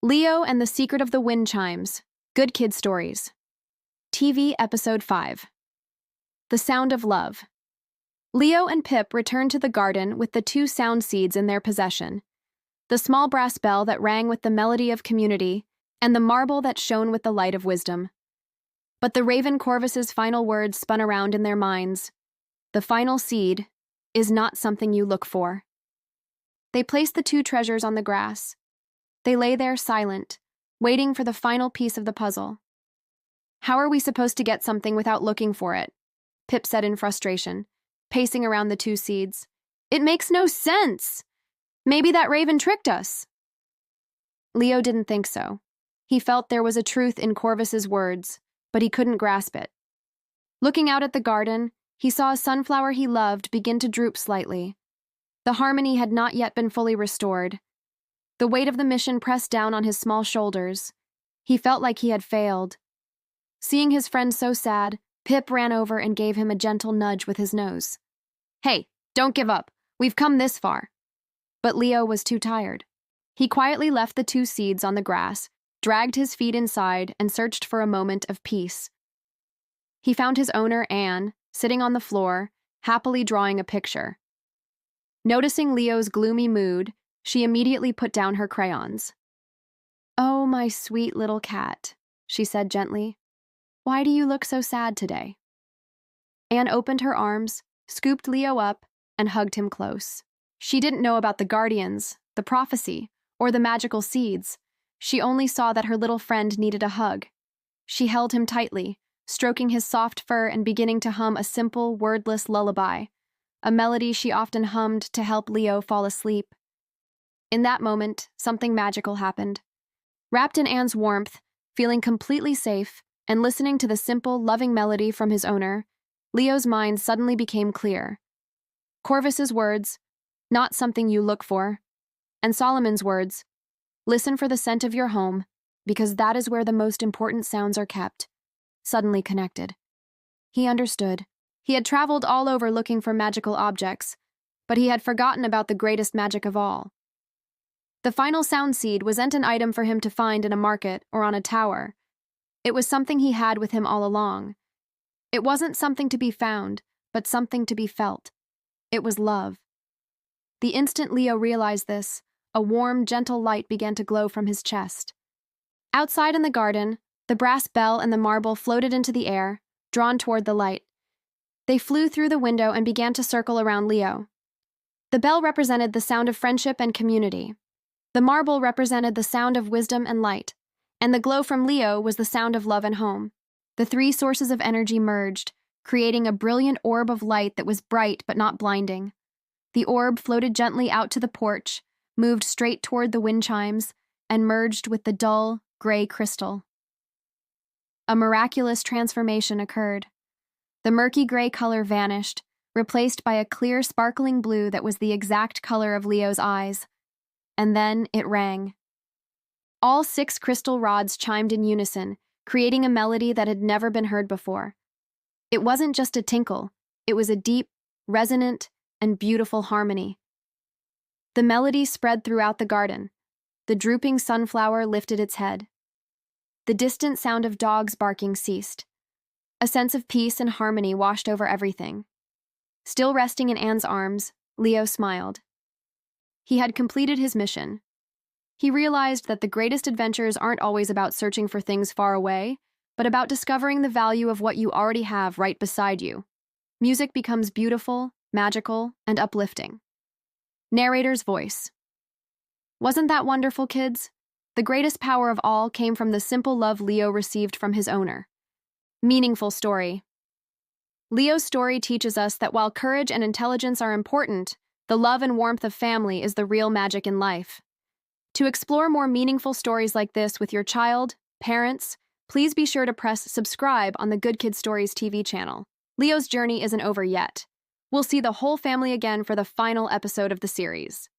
Leo and the Secret of the Wind Chimes. Good Kid Stories. TV Episode 5. The Sound of Love. Leo and Pip returned to the garden with the 2 sound seeds in their possession. The small brass bell that rang with the melody of community, and the marble that shone with the light of wisdom. But the raven Corvus's final words spun around in their minds. The final seed is not something you look for. They placed the 2 treasures on the grass. They lay there silent, waiting for the final piece of the puzzle. How are we supposed to get something without looking for it? Pip said in frustration, pacing around the 2 seeds. It makes no sense! Maybe that raven tricked us. Leo didn't think so. He felt there was a truth in Corvus's words, but he couldn't grasp it. Looking out at the garden, he saw a sunflower he loved begin to droop slightly. The harmony had not yet been fully restored. The weight of the mission pressed down on his small shoulders. He felt like he had failed. Seeing his friend so sad, Pip ran over and gave him a gentle nudge with his nose. Hey, don't give up. We've come this far. But Leo was too tired. He quietly left the 2 seeds on the grass, dragged his feet inside, and searched for a moment of peace. He found his owner, Anne, sitting on the floor, happily drawing a picture. Noticing Leo's gloomy mood, she immediately put down her crayons. "Oh, my sweet little cat," she said gently. "Why do you look so sad today?" Anne opened her arms, scooped Leo up, and hugged him close. She didn't know about the guardians, the prophecy, or the magical seeds. She only saw that her little friend needed a hug. She held him tightly, stroking his soft fur and beginning to hum a simple, wordless lullaby, a melody she often hummed to help Leo fall asleep. In that moment, something magical happened. Wrapped in Anne's warmth, feeling completely safe, and listening to the simple, loving melody from his owner, Leo's mind suddenly became clear. Corvus's words, "Not something you look for," and Solomon's words, "Listen for the scent of your home, because that is where the most important sounds are kept," suddenly connected. He understood. He had traveled all over looking for magical objects, but he had forgotten about the greatest magic of all. The final sound seed wasn't an item for him to find in a market or on a tower. It was something he had with him all along. It wasn't something to be found, but something to be felt. It was love. The instant Leo realized this, a warm, gentle light began to glow from his chest. Outside in the garden, the brass bell and the marble floated into the air, drawn toward the light. They flew through the window and began to circle around Leo. The bell represented the sound of friendship and community. The marble represented the sound of wisdom and light, and the glow from Leo was the sound of love and home. The 3 sources of energy merged, creating a brilliant orb of light that was bright but not blinding. The orb floated gently out to the porch, moved straight toward the wind chimes, and merged with the dull, gray crystal. A miraculous transformation occurred. The murky gray color vanished, replaced by a clear, sparkling blue that was the exact color of Leo's eyes. And then it rang. All 6 crystal rods chimed in unison, creating a melody that had never been heard before. It wasn't just a tinkle, it was a deep, resonant, and beautiful harmony. The melody spread throughout the garden. The drooping sunflower lifted its head. The distant sound of dogs barking ceased. A sense of peace and harmony washed over everything. Still resting in Anne's arms, Leo smiled. He had completed his mission. He realized that the greatest adventures aren't always about searching for things far away, but about discovering the value of what you already have right beside you. Music becomes beautiful, magical, and uplifting. Narrator's voice. Wasn't that wonderful, kids? The greatest power of all came from the simple love Leo received from his owner. Meaningful story. Leo's story teaches us that while courage and intelligence are important, the love and warmth of family is the real magic in life. To explore more meaningful stories like this with your child, parents, please be sure to press subscribe on the Good Kid Stories TV channel. Leo's journey isn't over yet. We'll see the whole family again for the final episode of the series.